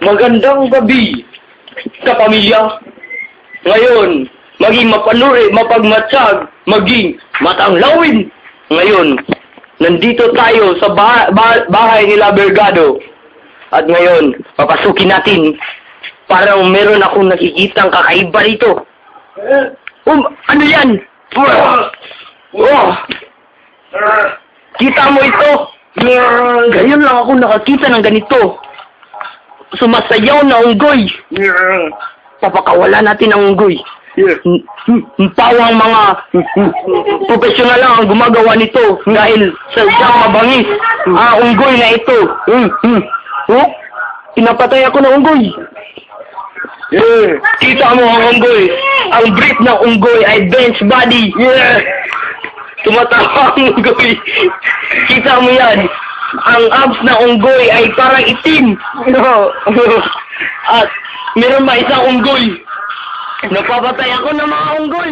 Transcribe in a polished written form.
Magandang gabi, kapamilya. Ngayon, maging mapanuri, mapagmatsag, maging matanglawin. Ngayon, nandito tayo sa bahay nila Bergado. At ngayon, papasukin natin. Parang meron akong nakikitang kakaiba rito. Ano yan? Oh! Kita mo ito? Ganyan lang ako nakakita ng ganito. Sumasayaw na unggoy. Papakawala natin ang unggoy. Pawang mga profesional lang ang gumagawa nito dahil sadyang mabangis ang unggoy na ito. Pinapatay ako ng unggoy. Kita mo ang unggoy. Ang brief ng unggoy ay bench body. Tumatawa ang unggoy. Kita mo yan. Ang abs na unggoy ay parang itim. At meron pa isang unggoy. Napapatay ako ng mga unggoy.